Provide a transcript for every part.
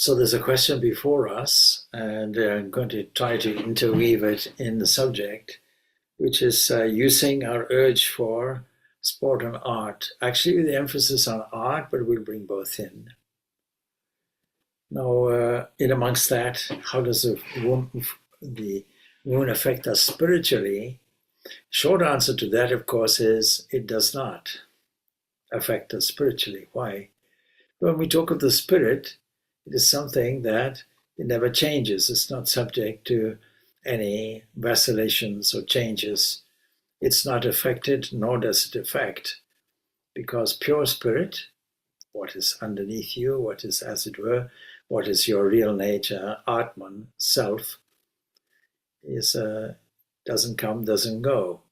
So there's a question before us, and I'm going to try to interweave it in the subject, which is using our urge for sport and art. Actually, with the emphasis on art, but we'll bring both in. Now, in amongst that, how does the wound affect us spiritually? Short answer to that, of course, is it does not affect us spiritually. Why? When we talk of the spirit, it is something that it never changes. It's not subject to any vacillations or changes. It's not affected, nor does it affect, because pure spirit, what is underneath you, what is, as it were, what is your real nature, Atman, self, is doesn't come, doesn't go.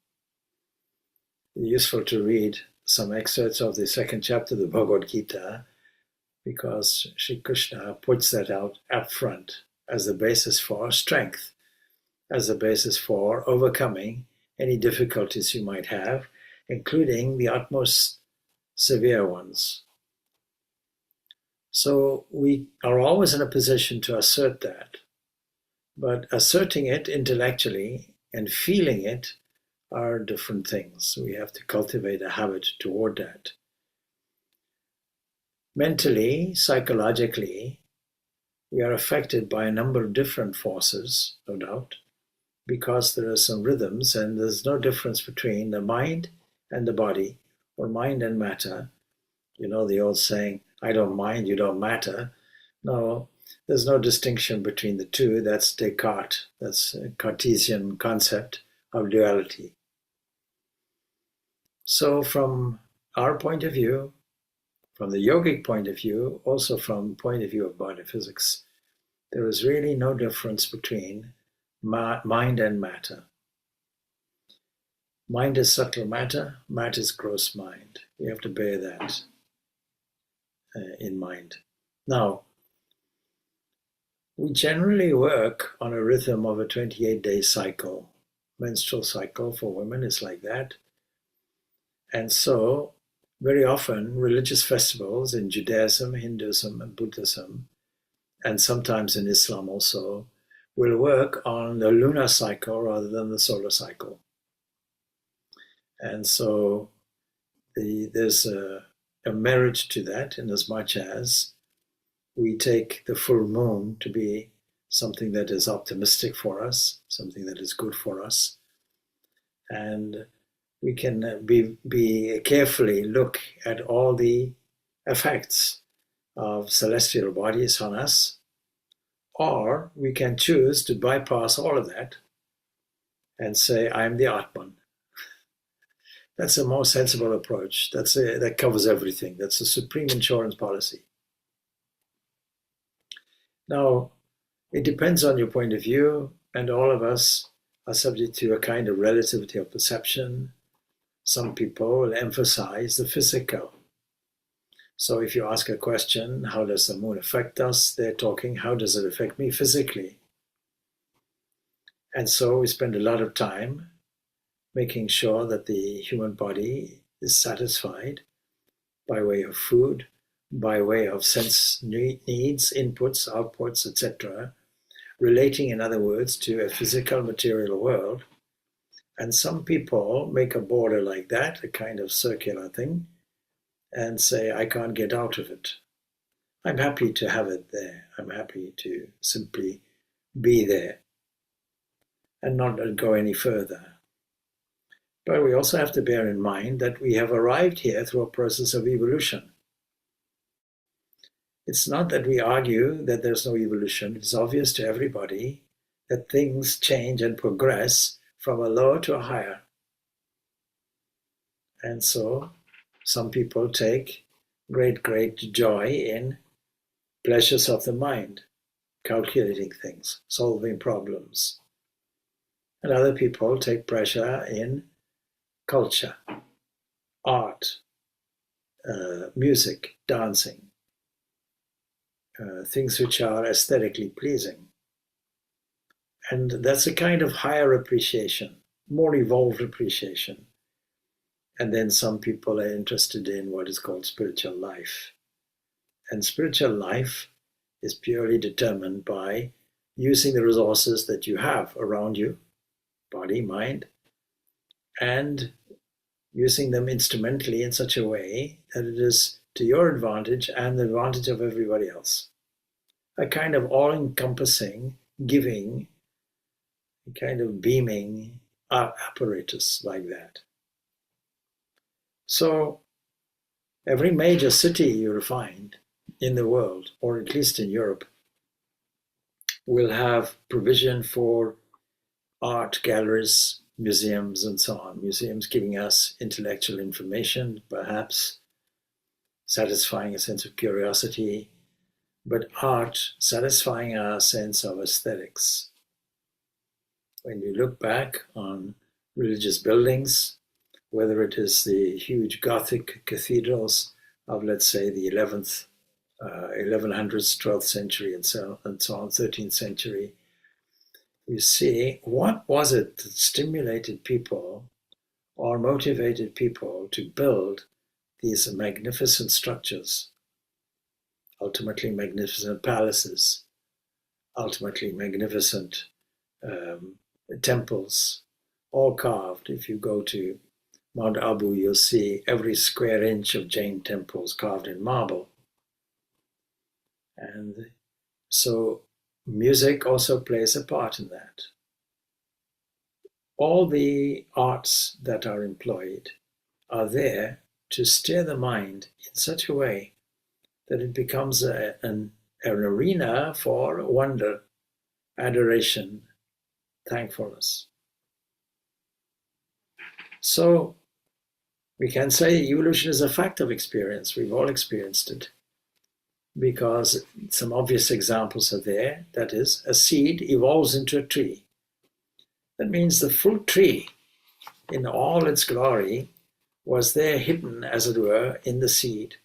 It's useful to read some excerpts of the second chapter of the Bhagavad Gita, because Sri Krishna puts that out up front as the basis for strength, as the basis for overcoming any difficulties you might have, including the utmost severe ones. So we are always in a position to assert that, but asserting it intellectually and feeling it are different things. We have to cultivate a habit toward that. Mentally, psychologically, we are affected by a number of different forces, no doubt, because there are some rhythms, and there's no difference between the mind and the body, or mind and matter. You know the old saying, I don't mind, you don't matter. No, there's no distinction between the two. That's Descartes. That's a Cartesian concept of duality. So from our point of view, from the yogic point of view, also from the point of view of body physics, there is really no difference between mind and matter. Mind is subtle matter, matter is gross mind. We have to bear that in mind. Now, we generally work on a rhythm of a 28-day cycle. Menstrual cycle for women is like that. And so, very often, religious festivals in Judaism, Hinduism, and Buddhism, and sometimes in Islam also, will work on the lunar cycle rather than the solar cycle. And so there's a merit to that, in as much as we take the full moon to be something that is optimistic for us, something that is good for us. And we can be carefully look at all the effects of celestial bodies on us, or we can choose to bypass all of that and say, I'm the Atman. That's a more sensible approach. That covers everything. That's a supreme insurance policy. Now, it depends on your point of view, and all of us are subject to a kind of relativity of perception. Some people will emphasize the physical. So if you ask a question, how does the moon affect us? They're talking, how does it affect me physically? And so we spend a lot of time making sure that the human body is satisfied by way of food, by way of sense needs, inputs, outputs, etc., relating, in other words, to a physical material world. And some people make a border like that, a kind of circular thing, and say, I can't get out of it. I'm happy to have it there. I'm happy to simply be there and not go any further. But we also have to bear in mind that we have arrived here through a process of evolution. It's not that we argue that there's no evolution. It's obvious to everybody that things change and progress from a lower to a higher. And so some people take great joy in pleasures of the mind, calculating things, solving problems. And other people take pleasure in culture, art, music, dancing, things which are aesthetically pleasing. And that's a kind of higher appreciation, more evolved appreciation. And then some people are interested in what is called spiritual life. And spiritual life is purely determined by using the resources that you have around you, body, mind, and using them instrumentally in such a way that it is to your advantage and the advantage of everybody else. A kind of all-encompassing, giving, a kind of beaming apparatus like that. So every major city you'll find in the world, or at least in Europe, will have provision for art galleries, museums, and so on. Museums giving us intellectual information, perhaps satisfying a sense of curiosity, but art satisfying our sense of aesthetics. When you look back on religious buildings, whether it is the huge Gothic cathedrals of, let's say, the 1100s, 12th century, and so on, 13th century, you see, what was it that stimulated people or motivated people to build these magnificent structures, ultimately magnificent palaces, ultimately magnificent temples, all carved. If you go to Mount Abu, you'll see every square inch of Jain temples carved in marble. And so music also plays a part in that. All the arts that are employed are there to steer the mind in such a way that it becomes an arena for wonder, adoration, thankfulness. So we can say evolution is a fact of experience. We've all experienced it, because some obvious examples are there. That is, a seed evolves into a tree. That means the full tree in all its glory was there hidden, as it were, in the seed.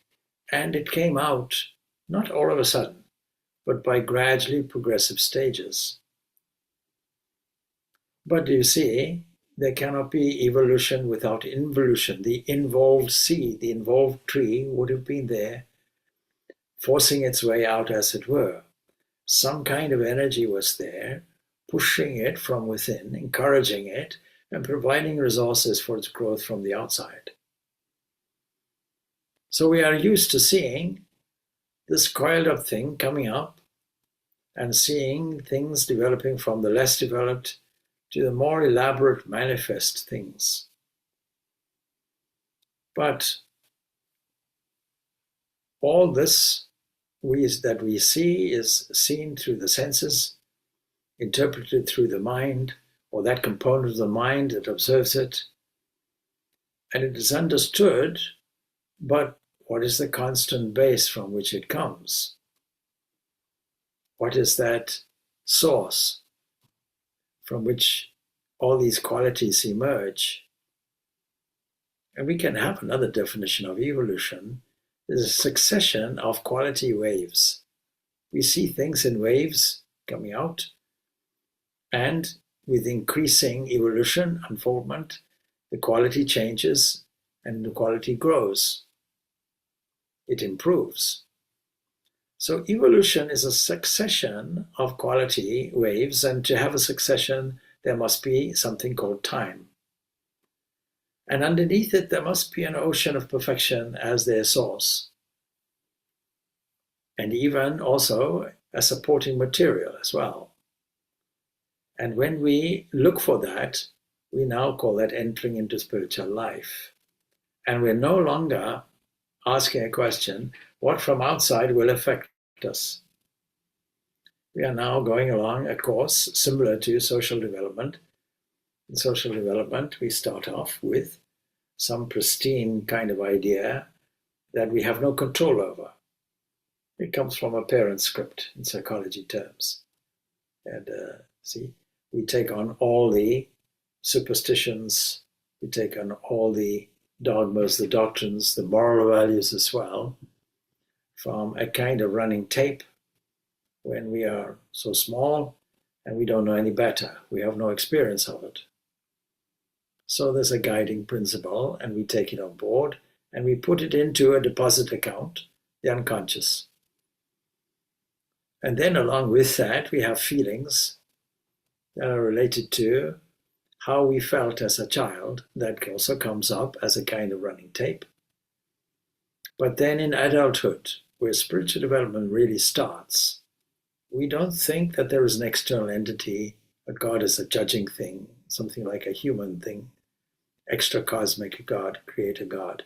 And it came out, not all of a sudden, but by gradually progressive stages. But you see, there cannot be evolution without involution. The involved seed, the involved tree would have been there, forcing its way out, as it were. Some kind of energy was there, pushing it from within, encouraging it, and providing resources for its growth from the outside. So we are used to seeing this coiled up thing coming up and seeing things developing from the less developed to the more elaborate manifest things. But all this that we see is seen through the senses, interpreted through the mind, or that component of the mind that observes it, and it is understood, but what is the constant base from which it comes? What is that source from which all these qualities emerge? And we can have another definition of evolution. There's a succession of quality waves. We see things in waves coming out, and with increasing evolution, unfoldment, the quality changes and the quality grows. It improves. So evolution is a succession of quality waves, and to have a succession, there must be something called time. And underneath it, there must be an ocean of perfection as their source. And even also a supporting material as well. And when we look for that, we now call that entering into spiritual life. And we're no longer asking a question, what from outside will affect us? We are now going along a course similar to social development. In social development, we start off with some pristine kind of idea that we have no control over. It comes from a parent script in psychology terms. And we take on all the superstitions, we take on all the dogmas, the doctrines, the moral values as well, from a kind of running tape when we are so small and we don't know any better. We have no experience of it. So there's a guiding principle, and we take it on board and we put it into a deposit account, the unconscious. And then along with that, we have feelings that are related to how we felt as a child. That also comes up as a kind of running tape. But then in adulthood, where spiritual development really starts, we don't think that there is an external entity, that God is a judging thing, something like a human thing, extra cosmic God, creator God,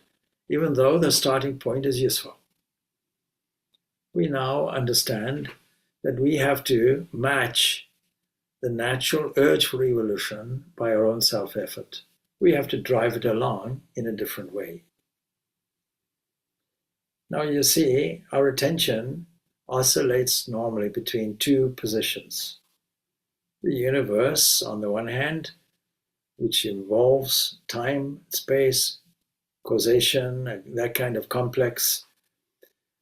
even though the starting point is useful. We now understand that we have to match the natural urge for evolution by our own self-effort. We have to drive it along in a different way. Now you see, our attention oscillates normally between two positions. The universe, on the one hand, which involves time, space, causation, that kind of complex,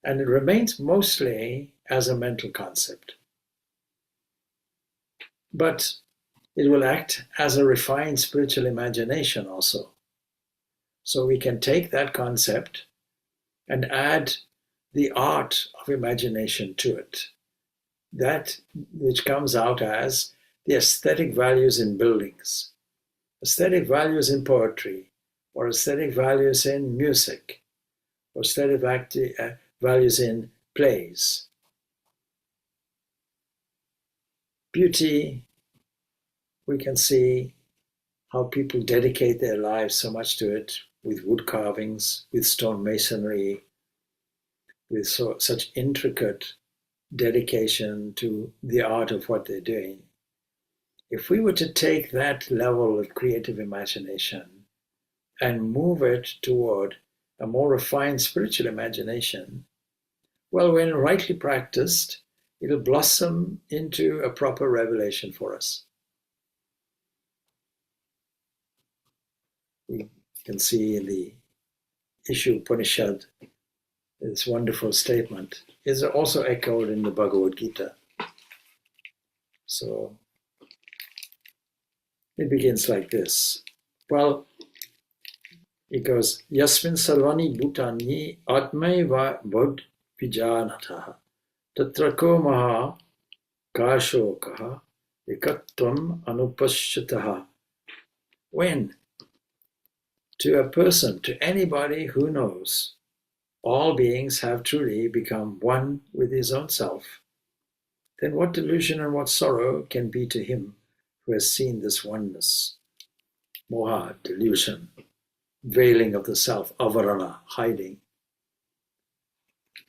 and it remains mostly as a mental concept. But it will act as a refined spiritual imagination also. So we can take that concept and add the art of imagination to it. That which comes out as the aesthetic values in buildings, aesthetic values in poetry, or aesthetic values in music, or aesthetic values in plays. Beauty, we can see how people dedicate their lives so much to it, with wood carvings, with stone masonry, with such intricate dedication to the art of what they're doing. If we were to take that level of creative imagination and move it toward a more refined spiritual imagination, well, when rightly practiced, it'll blossom into a proper revelation for us. We can see in the Ishu Upanishad, this wonderful statement is also echoed in the Bhagavad Gita. So it begins like this. Well, it goes, Yasmin sarvani bhutani atmaiva bod vijanataha tatrako maha kashokaha ekatvam anupashyataha. When to a person, to anybody who knows, all beings have truly become one with his own self, then what delusion and what sorrow can be to him who has seen this oneness? Moha, delusion, veiling of the self, avarana, hiding.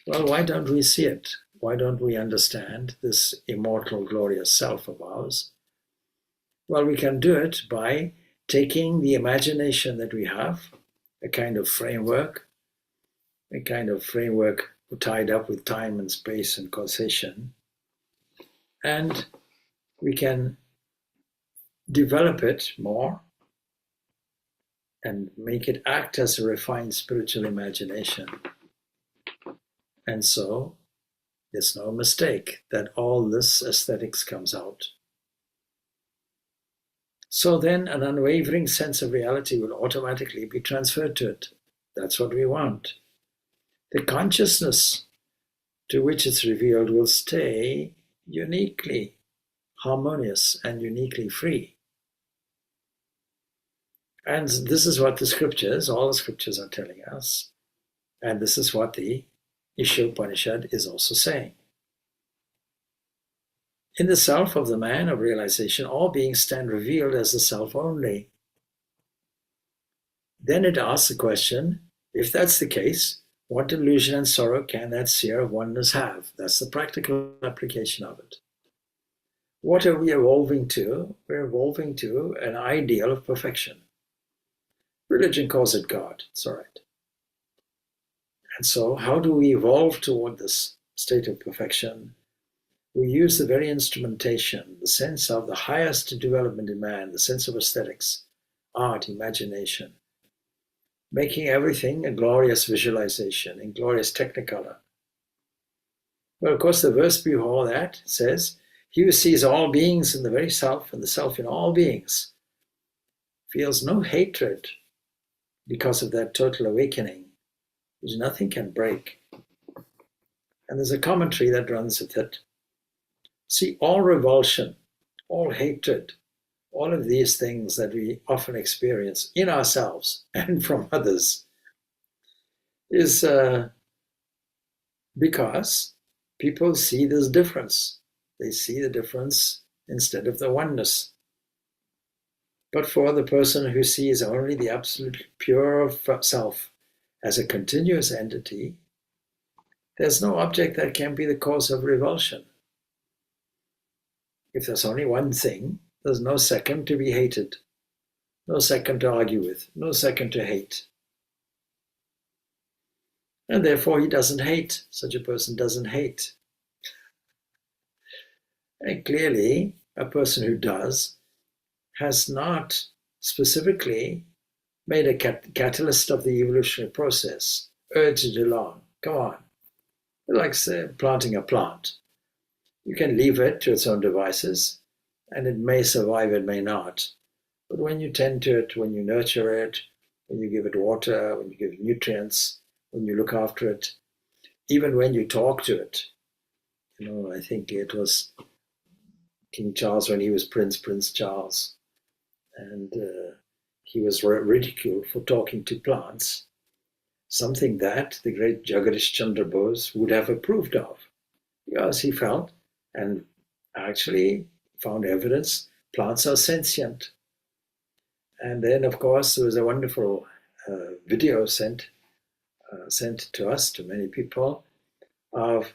Well, why don't we see it? Why don't we understand this immortal, glorious self of ours? Well, we can do it by taking the imagination that we have, a kind of framework tied up with time and space and causation, and we can develop it more and make it act as a refined spiritual imagination. And so there's no mistake that all this aesthetics comes out. So then an unwavering sense of reality will automatically be transferred to it. That's what we want. The consciousness to which it's revealed will stay uniquely harmonious and uniquely free. And this is what the scriptures, all the scriptures are telling us. And this is what the Ishu Upanishad is also saying. In the self of the man of realization, all beings stand revealed as the self only. Then it asks the question, if that's the case, what delusion and sorrow can that sphere of oneness have? That's the practical application of it. What are we evolving to? We're evolving to an ideal of perfection. Religion calls it God, it's all right. And so how do we evolve toward this state of perfection? We use the very instrumentation, the sense of the highest development in man, the sense of aesthetics, art, imagination, making everything a glorious visualization in glorious technicolor. Well, of course, the verse before that says, he who sees all beings in the very self and the self in all beings feels no hatred because of that total awakening, which nothing can break. And there's a commentary that runs with it. See, all revulsion, all hatred, all of these things that we often experience in ourselves and from others is because people see this difference. They see the difference instead of the oneness. But for the person who sees only the absolute pure self as a continuous entity, there's no object that can be the cause of revulsion. If there's only one thing, there's no second to be hated, no second to argue with, no second to hate. And therefore he doesn't hate. Such a person doesn't hate. And clearly, a person who does has not specifically made a catalyst of the evolutionary process, urged it along. Come on. Like say, planting a plant. You can leave it to its own devices, and it may survive, it may not. But when you tend to it, when you nurture it, when you give it water, when you give it nutrients, when you look after it, even when you talk to it, I think it was King Charles when he was Prince Charles, and he was ridiculed for talking to plants, something that the great Jagadish Chandra Bose would have approved of, because he felt and actually found evidence plants are sentient. And then, of course, there was a wonderful video sent to us, to many people, of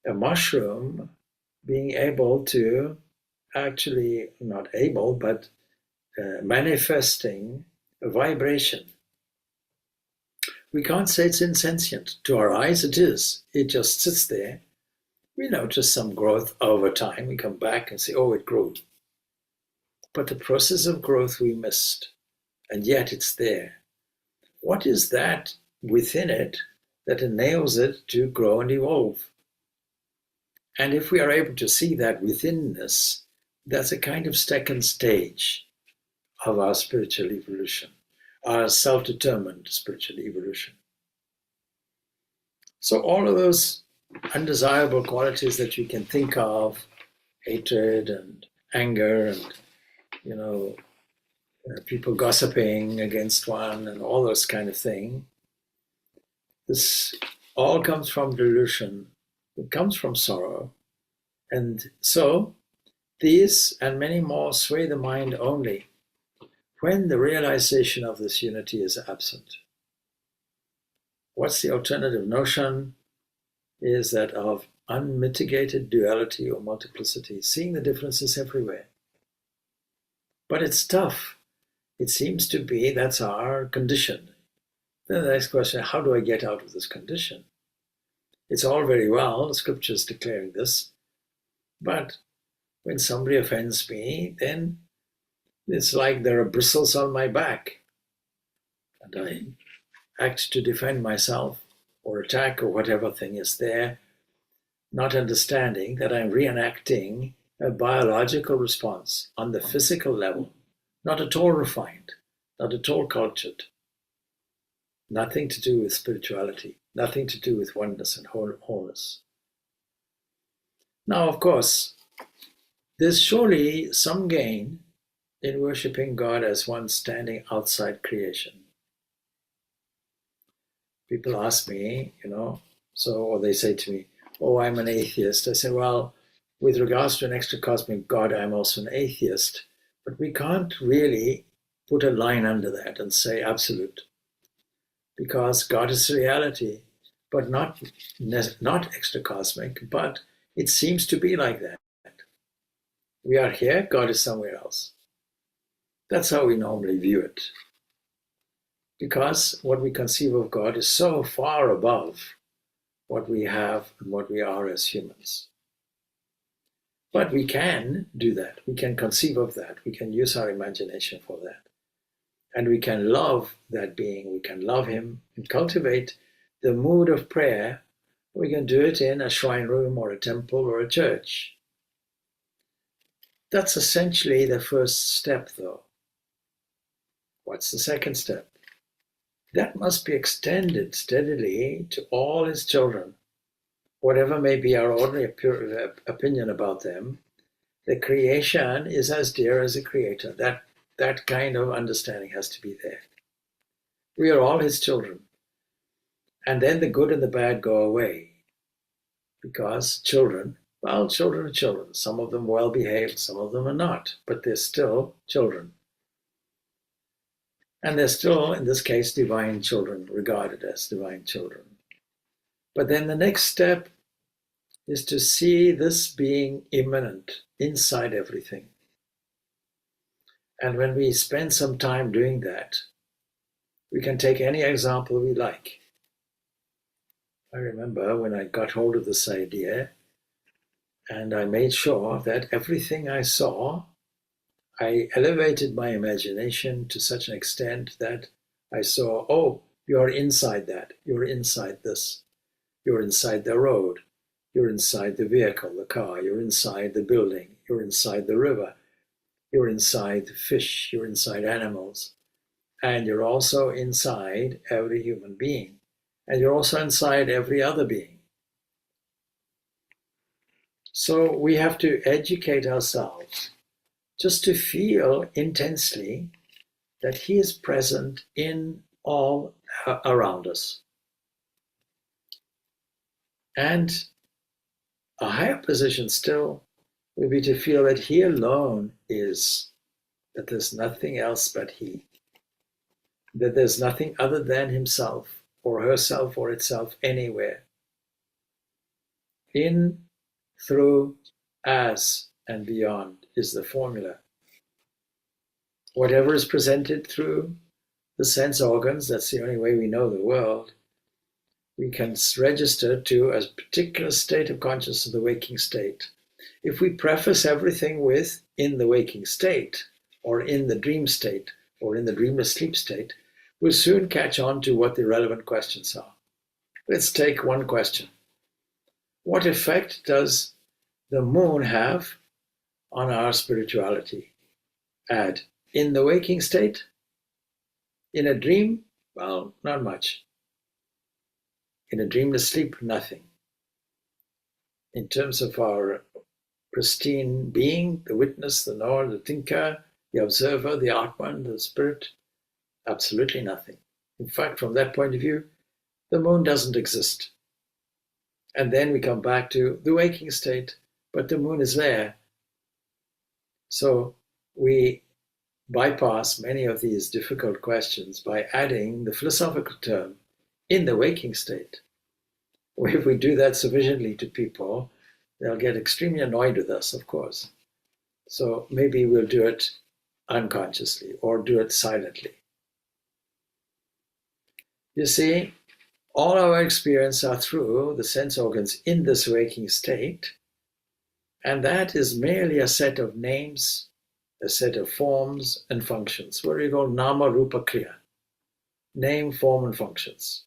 a mushroom being able to actually, not able, but manifesting a vibration. We can't say it's insentient. To our eyes, it is. It just sits there. We notice some growth over time. We come back and say, oh, it grew. But the process of growth we missed, and yet it's there. What is that within it that enables it to grow and evolve? And if we are able to see that withinness, that's a kind of second stage of our spiritual evolution, our self-determined spiritual evolution. So all of those undesirable qualities that you can think of, hatred and anger and, people gossiping against one and all those kind of thing, this all comes from delusion. It comes from sorrow. And so these and many more sway the mind only when the realization of this unity is absent. What's the alternative notion? Is that of unmitigated duality or multiplicity, seeing the differences everywhere. But it's tough. It seems to be that's our condition. Then the next question, how do I get out of this condition? It's all very well, the scriptures declaring this, but when somebody offends me, then it's like there are bristles on my back, and I act to defend myself or attack or whatever thing is there, not understanding that I'm reenacting a biological response on the physical level, not at all refined, not at all cultured, nothing to do with spirituality, nothing to do with oneness and wholeness. Now, of course, there's surely some gain in worshipping God as one standing outside creation. People ask me, or they say to me, oh, I'm an atheist. I say, well, with regards to an extra cosmic God, I'm also an atheist. But we can't really put a line under that and say absolute. Because God is reality, but not extra cosmic, but it seems to be like that. We are here, God is somewhere else. That's how we normally view it. Because what we conceive of God is so far above what we have and what we are as humans. But we can do that. We can conceive of that. We can use our imagination for that. And we can love that being. We can love him and cultivate the mood of prayer. We can do it in a shrine room or a temple or a church. That's essentially the first step, though. What's the second step? That must be extended steadily to all his children, whatever may be our ordinary opinion about them, the creation is as dear as the creator. That kind of understanding has to be there. We are all his children. And then the good and the bad go away. Because children are children. Some of them well behaved, some of them are not, but they're still children. And they're still, in this case, divine children, regarded as divine children. But then the next step is to see this being immanent inside everything. And when we spend some time doing that, we can take any example we like. I remember when I got hold of this idea, and I made sure that everything I saw, I elevated my imagination to such an extent that I saw, oh, you're inside that, you're inside this, you're inside the road, you're inside the vehicle, the car, you're inside the building, you're inside the river, you're inside the fish, you're inside animals, and you're also inside every human being, and you're also inside every other being. So we have to educate ourselves just to feel intensely that he is present in all around us. And a higher position still would be to feel that he alone is, that there's nothing else but he, that there's nothing other than himself or herself or itself anywhere. In, through, as, and beyond is the formula. Whatever is presented through the sense organs, that's the only way we know the world, we can register to a particular state of consciousness, the waking state. If we preface everything with in the waking state, or in the dream state, or in the dreamless sleep state, we'll soon catch on to what the relevant questions are. Let's take one question. What effect does the moon have on our spirituality? Add, in the waking state? In a dream? Well, not much. In a dreamless sleep, nothing. In terms of our pristine being, the witness, the knower, the thinker, the observer, the Atman, the spirit, absolutely nothing. In fact, from that point of view, the moon doesn't exist. And then we come back to the waking state, but the moon is there. So we bypass many of these difficult questions by adding the philosophical term, in the waking state. If we do that sufficiently to people, they'll get extremely annoyed with us, of course. So maybe we'll do it unconsciously or do it silently. You see, all our experience are through the sense organs in this waking state, and that is merely a set of names, a set of forms and functions, what we call nama rupa kriya, name, form, and functions.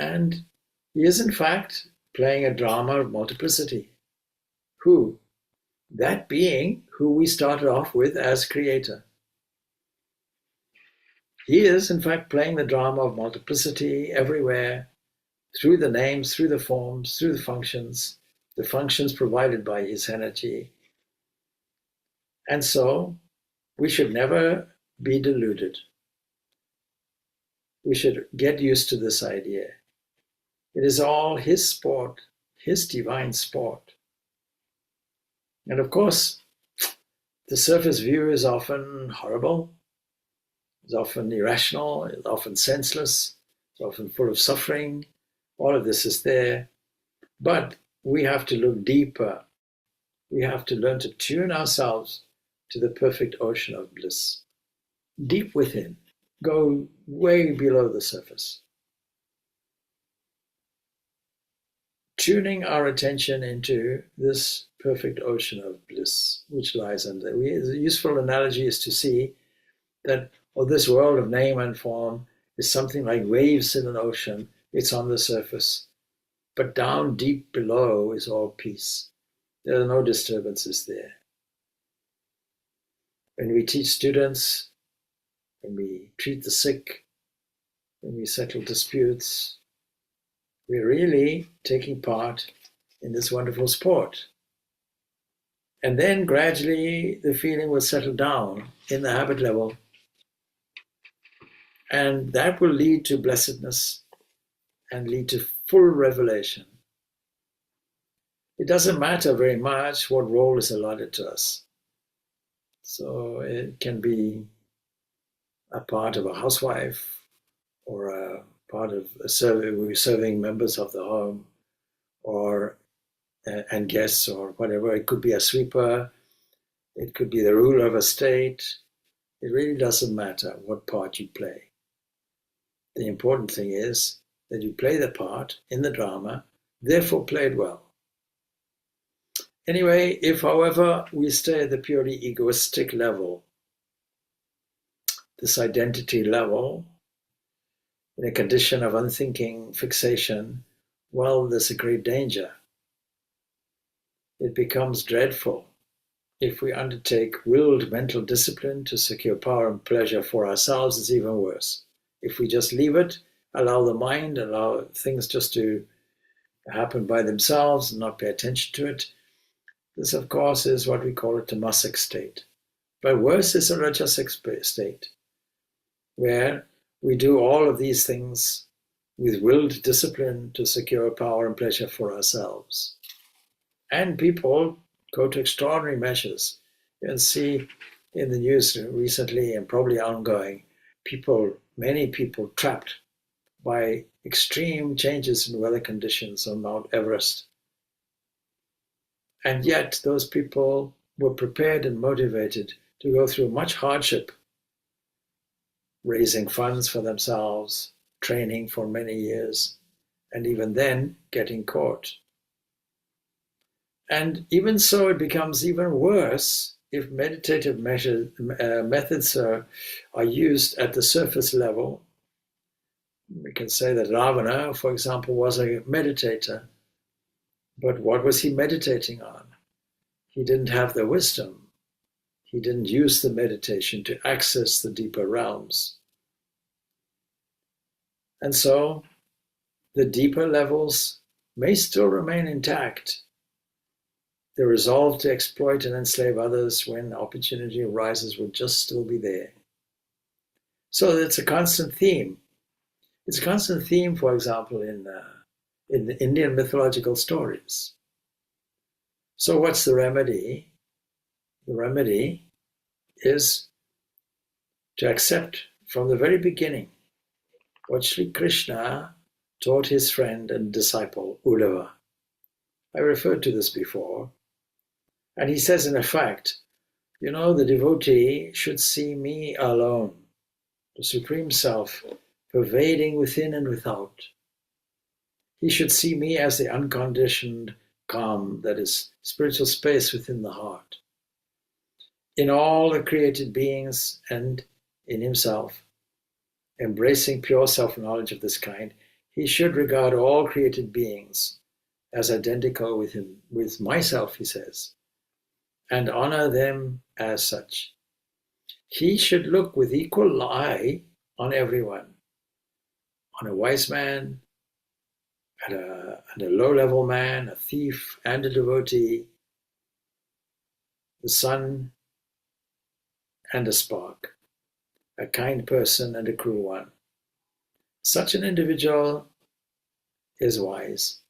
And he is in fact playing a drama of multiplicity. Who? That being who we started off with as creator. He is in fact playing the drama of multiplicity everywhere, through the names, through the forms, through the functions provided by his energy. And so we should never be deluded. We should get used to this idea. It is all his sport, his divine sport. And of course, the surface view is often horrible, is often irrational, is often senseless, is often full of suffering. All of this is there. But we have to look deeper. We have to learn to tune ourselves to the perfect ocean of bliss. Deep within, go way below the surface. Tuning our attention into this perfect ocean of bliss, which lies under. The useful analogy is to see that this world of name and form is something like waves in an ocean. It's on the surface. But down deep below is all peace. There are no disturbances there. When we teach students, when we treat the sick, when we settle disputes, we're really taking part in this wonderful sport. And then gradually the feeling will settle down in the habit level. And that will lead to blessedness and lead to full revelation. It doesn't matter very much what role is allotted to us. So it can be a part of a housewife or a part of serving members of the home or and guests or whatever. It could be a sweeper. It could be the ruler of a state. It really doesn't matter what part you play. The important thing is that you play the part in the drama, therefore play it well. Anyway, if, however, we stay at the purely egoistic level, this identity level, in a condition of unthinking fixation, well, there's a great danger. It becomes dreadful. If we undertake willed mental discipline to secure power and pleasure for ourselves, it's even worse. If we just leave it, allow the mind, allow things just to happen by themselves and not pay attention to it, this, of course, is what we call a tamasic state. But worse is a rajasic state, where we do all of these things with willed discipline to secure power and pleasure for ourselves. And people go to extraordinary measures. You can see in the news recently and probably ongoing, many people trapped by extreme changes in weather conditions on Mount Everest. And yet those people were prepared and motivated to go through much hardship, raising funds for themselves, training for many years, and even then getting caught. And even so, it becomes even worse if meditative methods are used at the surface level. We can say that Ravana, for example, was a meditator. But what was he meditating on? He didn't have the wisdom. He didn't use the meditation to access the deeper realms. And so the deeper levels may still remain intact. The resolve to exploit and enslave others when opportunity arises will just still be there. So it's a constant theme. It's a constant theme, for example, in the Indian mythological stories. So what's the remedy? The remedy is to accept from the very beginning what Sri Krishna taught his friend and disciple, Uddhava. I referred to this before. And he says, in effect, the devotee should see me alone, the Supreme Self, pervading within and without. He should see me as the unconditioned calm that is spiritual space within the heart. In all the created beings and in himself, embracing pure self-knowledge of this kind, he should regard all created beings as identical with myself, he says, and honor them as such. He should look with equal eye on everyone, on a wise man, and a low-level man, a thief, and a devotee, the sun and a spark, a kind person and a cruel one. Such an individual is wise.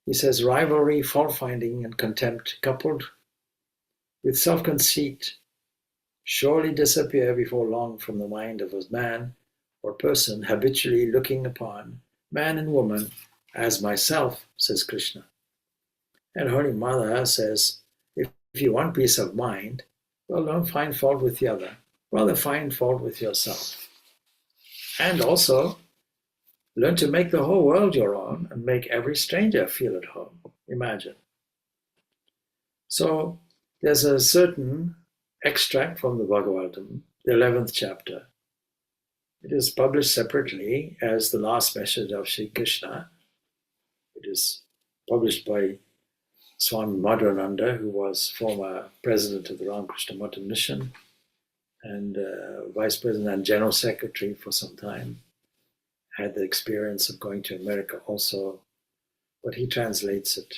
He says rivalry, fault-finding, and contempt, coupled with self-conceit, surely disappear before long from the mind of a man or person habitually looking upon man and woman as myself, says Krishna. And Holy Mother says, if you want peace of mind, well, don't find fault with the other. Rather find fault with yourself. And also, learn to make the whole world your own and make every stranger feel at home. Imagine. So, there's a certain extract from the Bhagavatam, the 11th chapter. It is published separately as the last message of Sri Krishna. It is published by Swami Purnananda, who was former president of the Ramakrishna Math Mission and vice president and general secretary for some time. had the experience of going to America also, but he translates it.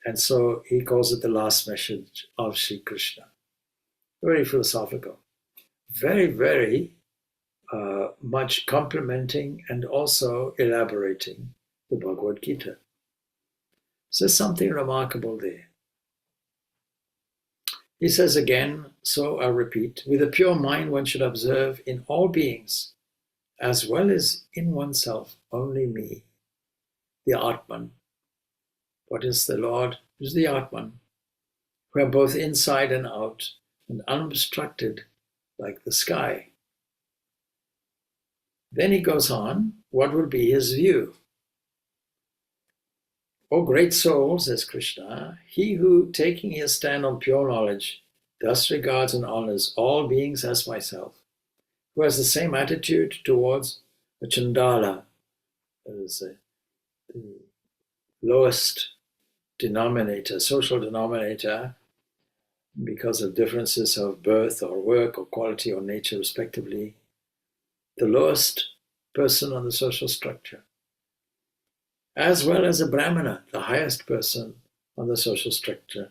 And so he calls it the last message of Sri Krishna. Very philosophical. Very, very much complementing and also elaborating the Bhagavad Gita. So there's something remarkable there. He says again, so I repeat, with a pure mind one should observe in all beings, as well as in oneself, only me, the Atman. What is the Lord? Is the Atman, who are both inside and out, and unobstructed like the sky. Then he goes on, what will be his view? O great soul, says Krishna, he who, taking his stand on pure knowledge, thus regards and honors all beings as myself, who has the same attitude towards a Chandala, that is the lowest denominator, social denominator, because of differences of birth or work or quality or nature respectively, the lowest person on the social structure, as well as a Brahmana, the highest person on the social structure,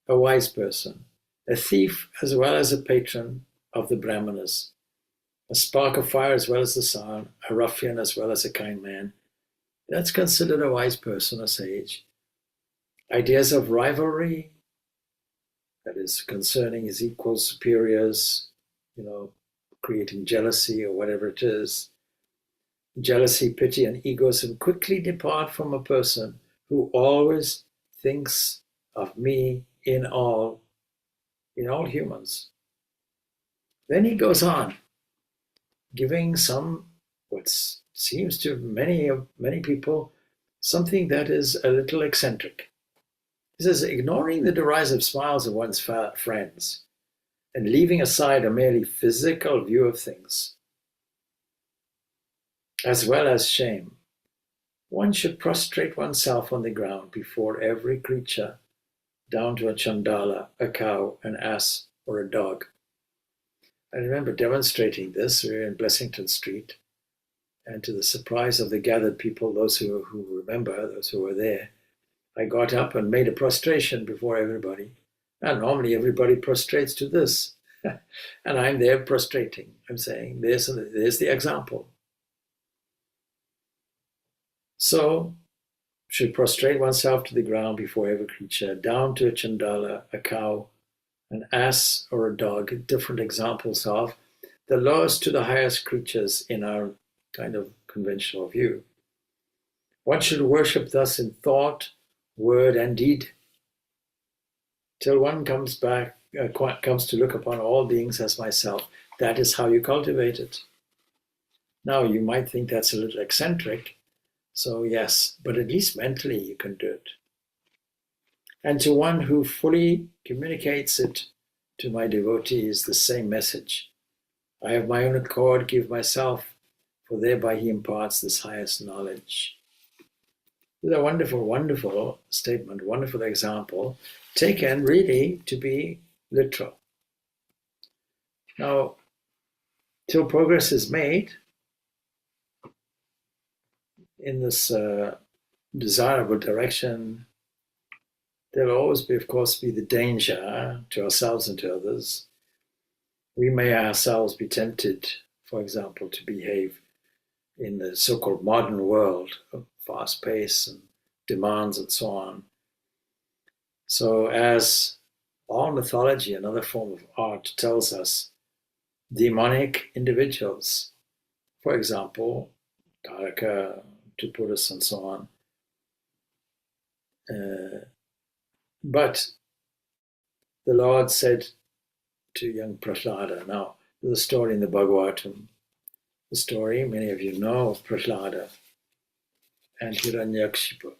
a wise person, a thief as well as a patron of the Brahmanas, a spark of fire as well as the sun, a ruffian as well as a kind man. That's considered a wise person, a sage. Ideas of rivalry, that is concerning his equals, superiors, creating jealousy or whatever it is. Jealousy, pity, and egoism quickly depart from a person who always thinks of me in all humans. Then he goes on, giving what seems to many people, something that is a little eccentric. He says, ignoring the derisive smiles of one's friends and leaving aside a merely physical view of things, as well as shame, one should prostrate oneself on the ground before every creature, down to a Chandala, a cow, an ass, or a dog. I remember demonstrating this. We were in Blessington Street, and to the surprise of the gathered people, those who remember, those who were there, I got up and made a prostration before everybody. And normally everybody prostrates to this. And I'm there prostrating. I'm saying, there's the example. So, should prostrate oneself to the ground before every creature, down to a Chandala, a cow, an ass, or a dog, different examples of the lowest to the highest creatures in our kind of conventional view. One should worship thus in thought, word, and deed, till one comes to look upon all beings as myself. That is how you cultivate it. Now, you might think that's a little eccentric, so yes, but at least mentally you can do it. And to one who fully communicates it to my devotees, the same message. I of my own accord give myself, for thereby he imparts this highest knowledge. This is a wonderful, wonderful statement, wonderful example, taken really to be literal. Now, till progress is made in this desirable direction, there'll always be, of course, be the danger to ourselves and to others. We may ourselves be tempted, for example, to behave in the so-called modern world of fast pace and demands and so on. So as all mythology, another form of art, tells us, demonic individuals, for example, Taraka, Tupurus, and so on. But the Lord said to young Prahlada, now, there's a story in the Bhagavatam, the story many of you know of Prahlada and Hiranyakshipu.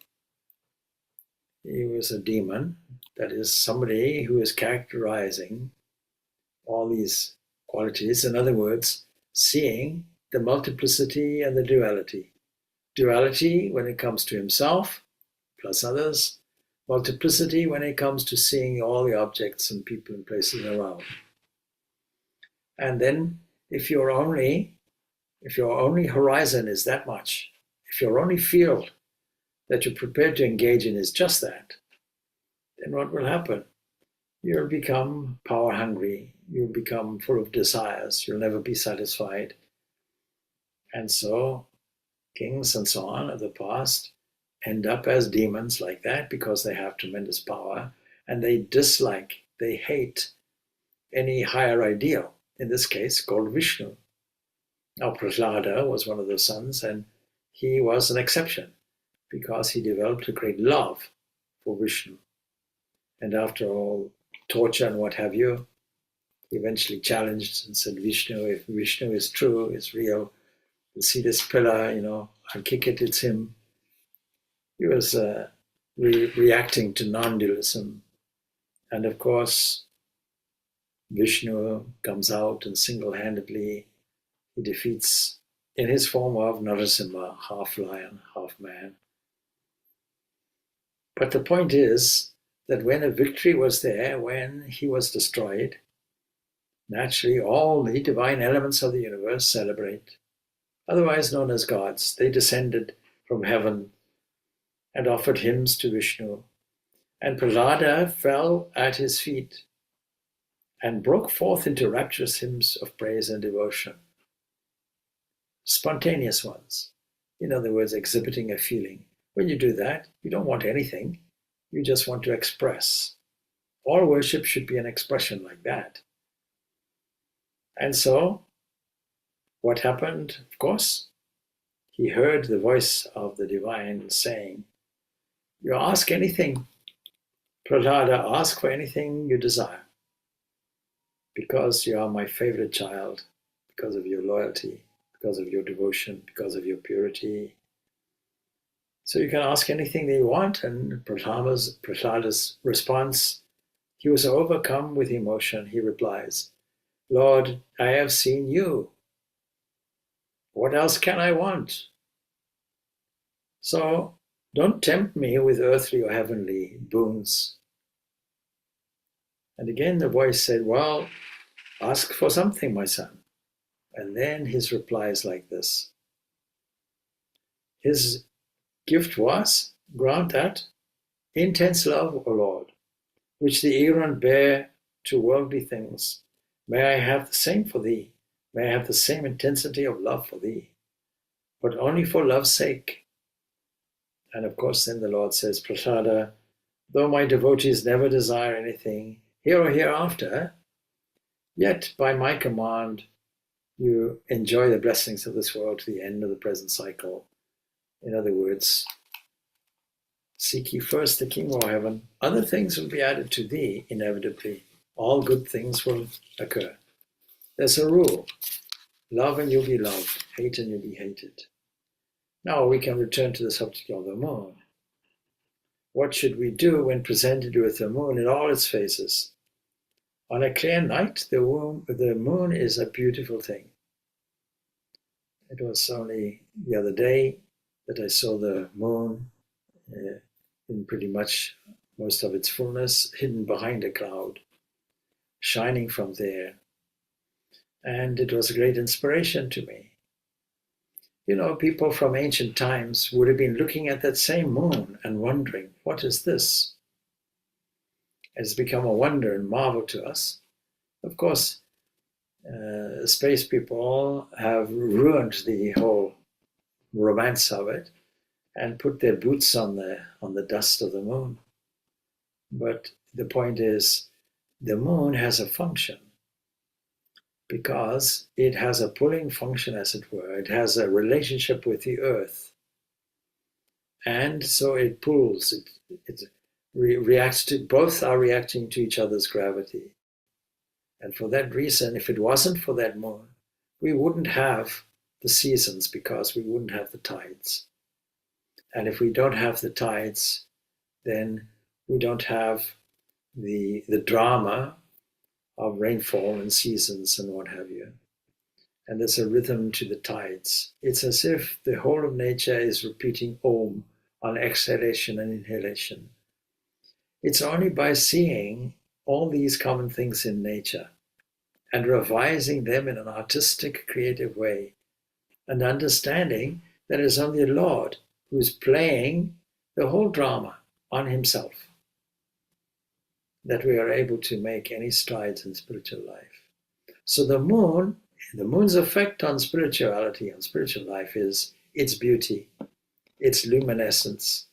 He was a demon, that is, somebody who is characterizing all these qualities. In other words, seeing the multiplicity and the duality. Duality when it comes to himself, plus others. Multiplicity when it comes to seeing all the objects and people and places around. And then, if you're only if your only horizon is that much, if your only field that you're prepared to engage in is just that, then what will happen? You'll become power hungry. You'll become full of desires. You'll never be satisfied. And so kings and so on of the past end up as demons like that because they have tremendous power and they dislike, they hate any higher ideal, in this case called Vishnu. Now Prahlada was one of those sons, and he was an exception because he developed a great love for Vishnu. And after all torture and what have you, he eventually challenged and said, Vishnu, if Vishnu is true, is real, you see this pillar, I'll kick it, it's him. He was reacting to non-dualism. And of course, Vishnu comes out and single-handedly he defeats, in his form of Narasimha, half lion, half man. But the point is that when a victory was there, when he was destroyed, naturally all the divine elements of the universe celebrate, otherwise known as gods. They descended from heaven and offered hymns to Vishnu. And Prahlada fell at his feet and broke forth into rapturous hymns of praise and devotion. Spontaneous ones. In other words, exhibiting a feeling. When you do that, you don't want anything. You just want to express. All worship should be an expression like that. And so, what happened? Of course, he heard the voice of the divine saying, you ask anything, Prahlada, ask for anything you desire, because you are my favorite child, because of your loyalty, because of your devotion, because of your purity. So you can ask anything that you want, and Prahlada's response, he was overcome with emotion. He replies, Lord, I have seen you. What else can I want? So don't tempt me with earthly or heavenly boons. And again the voice said, well, ask for something, my son. And then his reply is like this. His gift was, grant that intense love, O Lord, which the ignorant bear to worldly things. May I have the same for thee. May I have the same intensity of love for thee, but only for love's sake. And of course, then the Lord says, Prahlada, though my devotees never desire anything, here or hereafter, yet by my command, you enjoy the blessings of this world to the end of the present cycle. In other words, seek ye first the kingdom of heaven. Other things will be added to thee inevitably. All good things will occur. There's a rule. Love and you'll be loved. Hate and you'll be hated. Now we can return to the subject of the moon. What should we do when presented with the moon in all its phases? On a clear night, the moon is a beautiful thing. It was only the other day that I saw the moon in pretty much most of its fullness, hidden behind a cloud, shining from there. And it was a great inspiration to me. People from ancient times would have been looking at that same moon and wondering, what is this? It's become a wonder and marvel to us. Of course, space people have ruined the whole romance of it and put their boots on the dust of the moon. But the point is, the moon has a function because it has a pulling function, as it were. It has a relationship with the earth. And so it pulls, it reacts to, both are reacting to each other's gravity. And for that reason, if it wasn't for that moon, we wouldn't have the seasons because we wouldn't have the tides. And if we don't have the tides, then we don't have the drama of rainfall and seasons and what have you. And there's a rhythm to the tides. It's as if the whole of nature is repeating Om on exhalation and inhalation. It's only by seeing all these common things in nature and revising them in an artistic, creative way and understanding that it is only the Lord who is playing the whole drama on himself, that we are able to make any strides in spiritual life. So the moon's effect on spirituality, on spiritual life, is its beauty, its luminescence.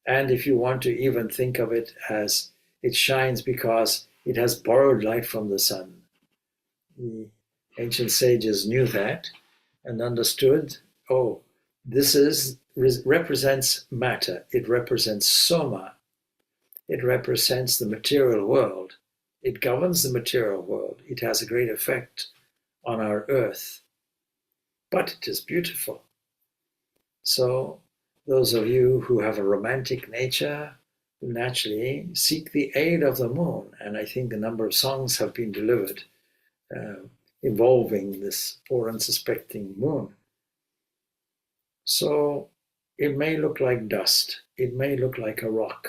And if you want to even think of it as it shines because it has borrowed light from the sun. The ancient sages knew that and understood, oh, this represents matter. It represents soma. It represents the material world. It governs the material world. It has a great effect on our earth. But it is beautiful. So those of you who have a romantic nature will naturally seek the aid of the moon. And I think a number of songs have been delivered involving this poor unsuspecting moon. So it may look like dust. It may look like a rock.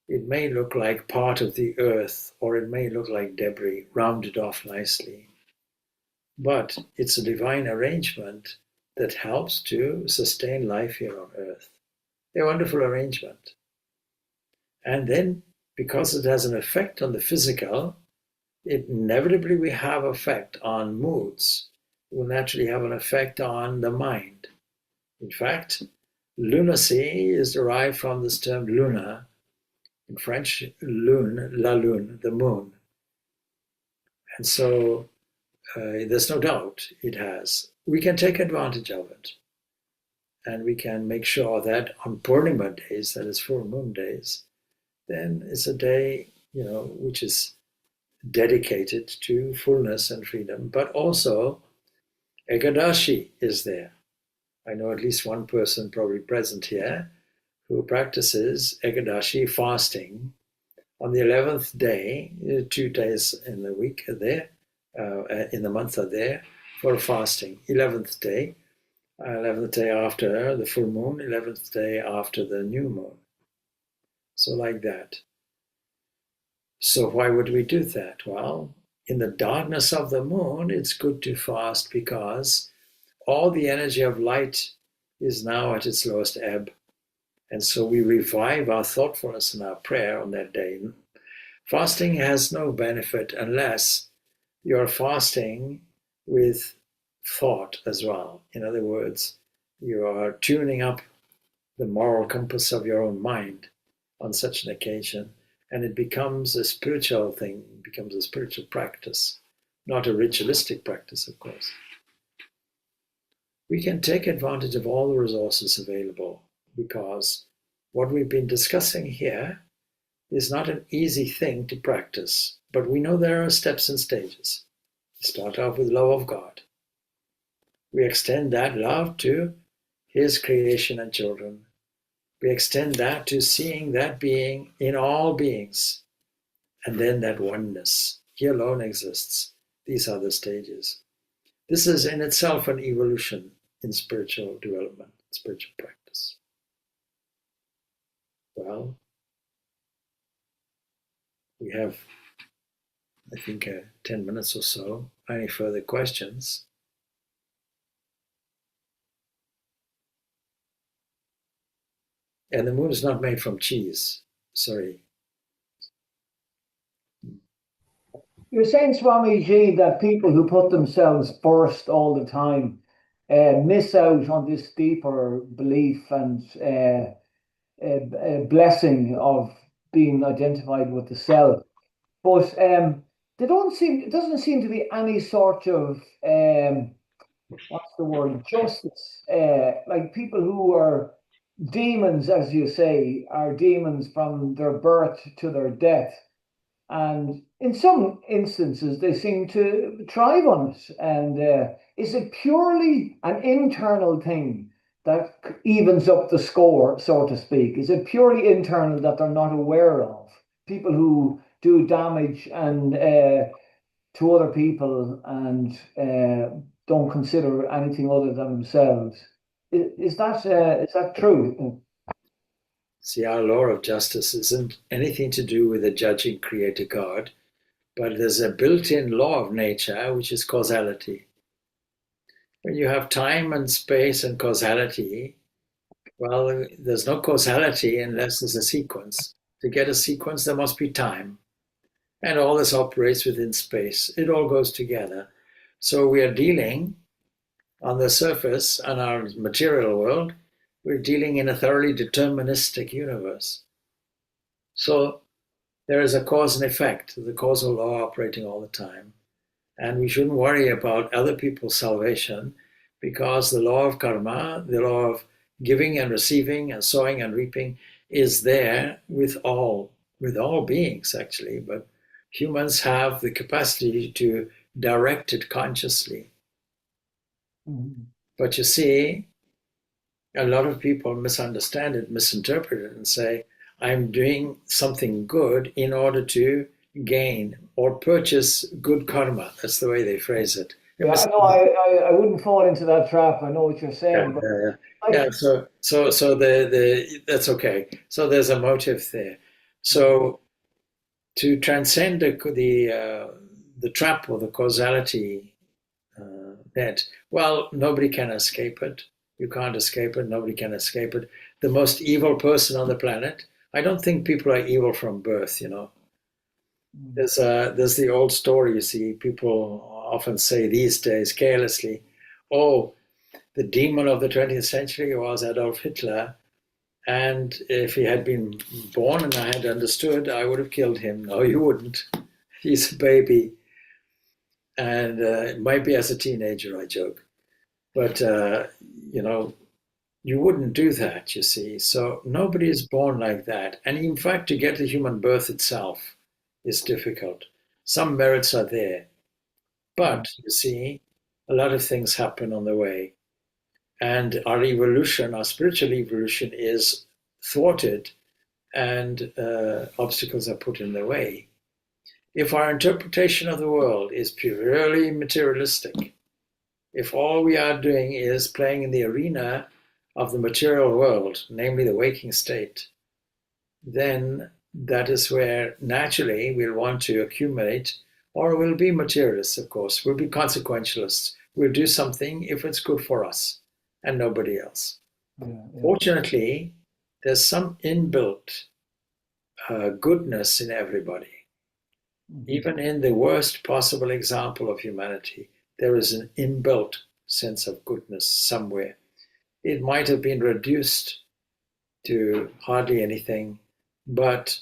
It may look like part of the earth, or it may look like debris rounded off nicely. But it's a divine arrangement that helps to sustain life here on earth. A wonderful arrangement. And then, because it has an effect on the physical, it inevitably will have effect on moods. It will naturally have an effect on the mind. In fact, lunacy is derived from this term luna. In French, lune, la lune, the moon. And so there's no doubt it has. We can take advantage of it. And we can make sure that on Purnima days, that is full moon days, then it's a day, which is dedicated to fullness and freedom. But also, Ekadashi is there. I know at least one person probably present here who practices Ekadashi fasting. On the 11th day, 2 days in the week are there, in the month are there for fasting. 11th day after the full moon, 11th day after the new moon. So like that. So why would we do that? Well, in the darkness of the moon, it's good to fast because all the energy of light is now at its lowest ebb. And so we revive our thoughtfulness and our prayer on that day. Fasting has no benefit unless you're fasting with thought as well. In other words, you are tuning up the moral compass of your own mind on such an occasion, and it becomes a spiritual thing, it becomes a spiritual practice, not a ritualistic practice, of course. We can take advantage of all the resources available because what we've been discussing here is not an easy thing to practice, but we know there are steps and stages. We start off with love of God. We extend that love to His creation and children. We extend that to seeing that being in all beings, and then that oneness. He alone exists. These are the stages. This is in itself an evolution in spiritual development, spiritual practice. Well, we have, I think, 10 minutes or so. Any further questions? And the moon is not made from cheese. Sorry. You're saying, Swamiji, that people who put themselves first all the time miss out on this deeper belief and blessing of being identified with the self. But it doesn't seem to be any sort of what's the word, justice. Like people who are demons, as you say, are demons from their birth to their death. And in some instances, they seem to thrive on it. And is it purely an internal thing that evens up the score, so to speak? Is it purely internal that they're not aware of? People who do damage and to other people and don't consider anything other than themselves. Is that true? See, our law of justice isn't anything to do with a judging creator God, but there's a built-in law of nature, which is causality. When you have time and space and causality, well, there's no causality unless there's a sequence. To get a sequence, there must be time. And all this operates within space. It all goes together. So we are dealing on the surface, on our material world, we're dealing in a thoroughly deterministic universe. So there is a cause and effect, the causal law operating all the time. And we shouldn't worry about other people's salvation because the law of karma, the law of giving and receiving and sowing and reaping is there with all beings actually, but humans have the capacity to direct it consciously. Mm-hmm. But you see, a lot of people misunderstand it, misinterpret it, and say, I'm doing something good in order to gain or purchase good karma. That's the way they phrase it. Yeah, no, I wouldn't fall into that trap. I know what you're saying, but yeah. So the that's okay. So there's a motive there. So to transcend the trap or the causality net, well, nobody can escape it. You can't escape it. Nobody can escape it. The most evil person on the planet. I don't think people are evil from birth. There's the old story. You see, people often say these days carelessly, "Oh, the demon of the 20th century was Adolf Hitler, and if he had been born and I had understood, I would have killed him." No, you wouldn't. He's a baby, and maybe as a teenager, I joke, but you wouldn't do that. You see, so nobody is born like that, and in fact, to get the human birth itself is difficult. Some merits are there, but you see, a lot of things happen on the way. And our evolution, our spiritual evolution, is thwarted and obstacles are put in the way. If our interpretation of the world is purely materialistic, if all we are doing is playing in the arena of the material world, namely the waking state, then that is where naturally we'll want to accumulate, or we'll be materialists, of course. We'll be consequentialists. We'll do something if it's good for us and nobody else. yeah. Fortunately, there's some inbuilt goodness in everybody. Mm-hmm. Even in the worst possible example of humanity, there is an inbuilt sense of goodness somewhere. It might have been reduced to hardly anything, but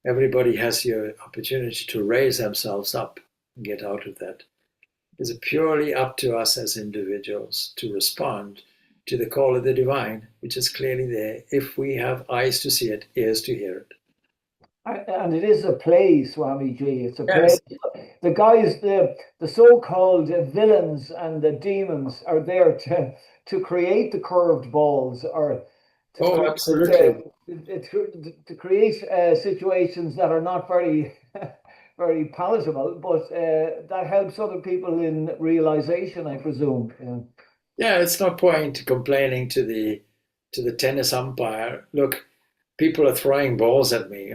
everybody has the opportunity to raise themselves up and get out of that. It's purely up to us as individuals to respond to the call of the divine, which is clearly there, if we have eyes to see it, ears to hear it. And it is a play, Swami G. It's a play. Yes. The guys, the so-called villains and the demons are there to create the curved balls, or to Absolutely. to create situations that are not very very palatable, but that helps other people in realization, I presume. Yeah. Yeah, it's no point complaining to the tennis umpire. Look, people are throwing balls at me,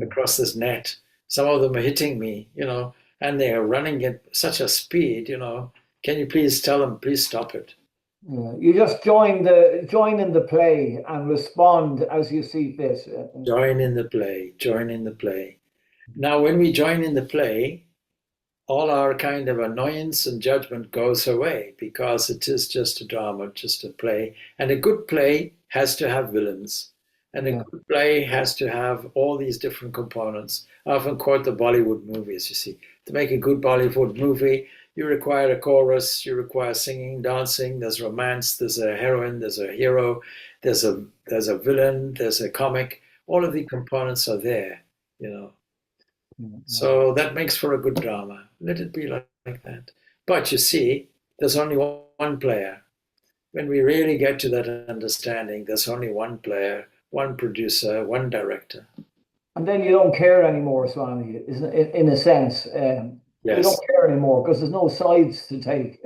across this net. Some of them are hitting me, and they are running at such a speed, Can you please tell them, please stop it? Yeah. You just join in the play and respond as you see fit. Join in the play, join in the play. Now, when we join in the play, all our kind of annoyance and judgment goes away because it is just a drama, just a play. And a good play has to have villains. And a good play has to have all these different components. I often quote the Bollywood movies, you see. To make a good Bollywood movie, you require a chorus, you require singing, dancing, there's romance, there's a heroine, there's a hero, there's a villain, there's a comic. All of the components are there, So that makes for a good drama. Let it be like that. But you see, there's only one player. When we really get to that understanding, there's only one player, one producer, one director. And then you don't care anymore, Swami, in a sense. You Yes. don't care anymore because there's no sides to take.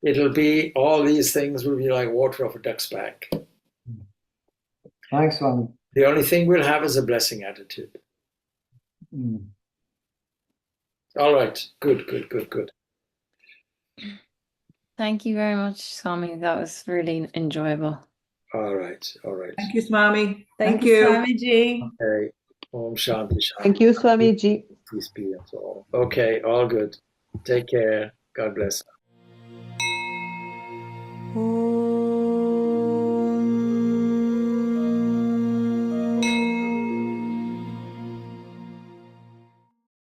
It'll be, all these things will be like water off a duck's back. Thanks, Swami. The only thing we'll have is a blessing attitude. Mm. All right. Good. Thank you very much, Swami. That was really enjoyable. All right. Thank you, Swami. Thank Thanks, you. Swamiji. Okay. Om Shanti Shanti. Thank you, Swamiji. Peace be unto all. Okay, all good. Take care. God bless.